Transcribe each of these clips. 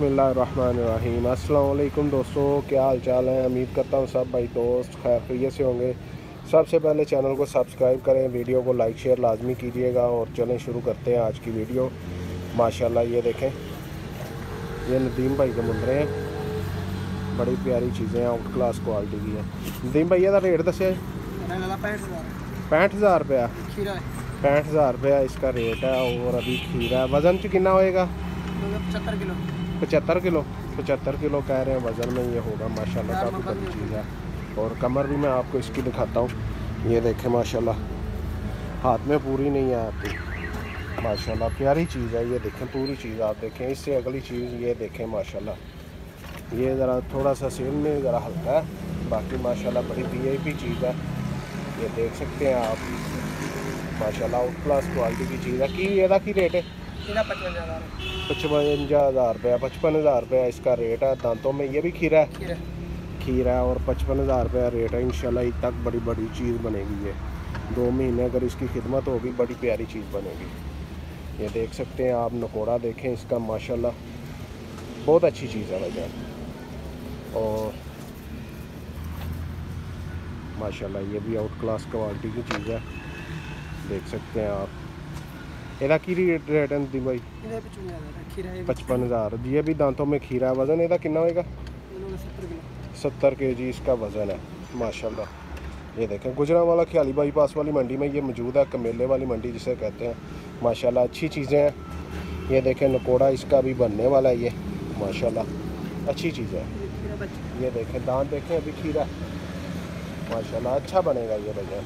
बिस्मिल्लाहिर्रहमानिर्रहीम। अस्सलाम वालेकुम दोस्तों, क्या हाल चाल है। उम्मीद करता हूँ सब भाई दोस्त खैर खैरियत से होंगे। सबसे पहले चैनल को सब्सक्राइब करें, वीडियो को लाइक शेयर लाजमी कीजिएगा। और चलें शुरू करते हैं आज की वीडियो। माशाल्लाह ये देखें, ये नदीम भाई के मुंदरे हैं, बड़ी प्यारी चीज़ें हैं, आउट क्लास क्वालिटी की है। नदीम भाई का रेट दसे 65,000 रुपया। 65,000 रुपया इसका रेट है। और अभी खीरा है, वज़न च कितना होएगा? 75 किलो। 75 किलो कह रहे हैं वज़न में ये होगा। माशाल्लाह काफ़ी बड़ी चीज़ है। और कमर भी मैं आपको इसकी दिखाता हूँ, ये देखें माशाल्लाह, हाथ में पूरी नहीं है आती। माशाल्लाह प्यारी चीज़ है, ये देखें पूरी चीज़ आप देखें। इससे अगली चीज़ ये देखें माशाल्लाह, ये ज़रा थोड़ा सा सेल में ज़रा हल्का है, बाकी माशाल्लाह बड़ी VIP चीज़ है, ये देख सकते हैं आप। माशाल्लाह आउट क्लास क्वालिटी की चीज़ है। कि ये की रेट है 55,000 रुपया। 55,000 रुपया इसका रेट है। दांतों में ये भी खीरा है, खीरा है। और 55,000 रुपया रेट है। इंशाल्लाह तक बड़ी बड़ी चीज़ बनेगी। ये 2 महीने अगर इसकी खिदमत होगी, बड़ी प्यारी चीज़ बनेगी। ये देख सकते हैं आप, नकोड़ा देखें इसका, माशाल्लाह बहुत अच्छी चीज़ है भाईजान। और माशाल्लाह ये भी आउट क्लास क्वालिटी की चीज़ है, देख सकते हैं आप। ਇਹਦਾ की रेट है नदीम भाई? 55,000। ये भी दांतों में खीरा है। वज़न ਇਹਦਾ कितना होएगा? 70 kg इसका वज़न है। माशाल्लाह ये देखें, गुजरांवाला ख्याली बाईपास वाली मंडी में ये मौजूद है, कमेले वाली मंडी जिसे कहते हैं। माशाल्लाह अच्छी चीज़ें हैं। ये देखें नकोड़ा इसका भी बनने वाला है, ये माशाल्लाह अच्छी चीज़ है। ये देखें दांत देखें, अभी खीरा माशाल्लाह अच्छा बनेगा ये भैया।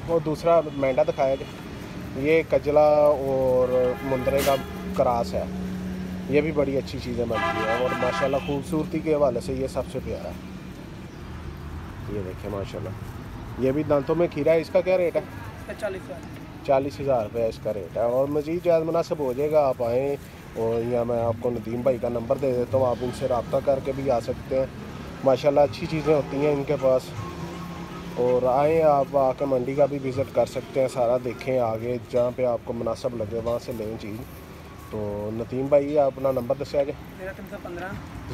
और दूसरा मेंढा दिखाया जाए, ये कजला और मुंदरे का क्रास है, ये भी बड़ी अच्छी चीज़ें बनती है। और माशाल्लाह खूबसूरती के हवाले से ये सबसे प्यारा है। ये देखें माशाल्लाह, ये भी दांतों में खीरा है। इसका क्या रेट है? 40,000 रुपया इसका रेट है। और मज़ीद जायज़ मुनासिब हो जाएगा, आप आएँ। और या मैं आपको नदीम भाई का नंबर दे देता हूँ, आप इनसे रब्ता करके भी आ सकते हैं। माशाल्लाह अच्छी चीज़ें होती हैं इनके पास। और आएँ, आप आकर मंडी का भी विज़िट कर सकते हैं, सारा देखें आगे, जहाँ पे आपको मुनासिब लगे वहाँ से लें चीज़। तो नदीम भाई अपना नंबर दसिया जे?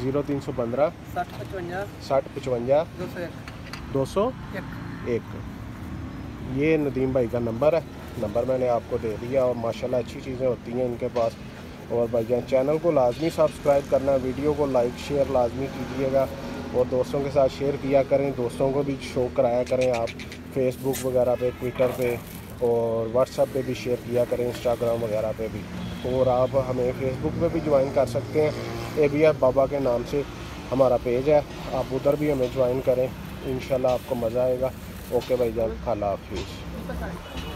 0315 60 55 201। ये नदीम भाई का नंबर है, नंबर मैंने आपको दे दिया। और माशाल्लाह अच्छी चीज़ें होती हैं इनके पास। और भाईजान चैनल को लाजमी सब्सक्राइब करना, वीडियो को लाइक शेयर लाजमी कीजिएगा। और दोस्तों के साथ शेयर किया करें, दोस्तों को भी शो कराया करें आप, फेसबुक वगैरह पे, ट्विटर पे और व्हाट्सएप पे भी शेयर किया करें, इंस्टाग्राम वगैरह पे भी। और आप हमें फेसबुक पे भी ज्वाइन कर सकते हैं, ABF बाबा के नाम से हमारा पेज है, आप उधर भी हमें ज्वाइन करें, इंशाल्लाह आपको मज़ा आएगा। ओके भाईजान, अल्लाह हाफिज़।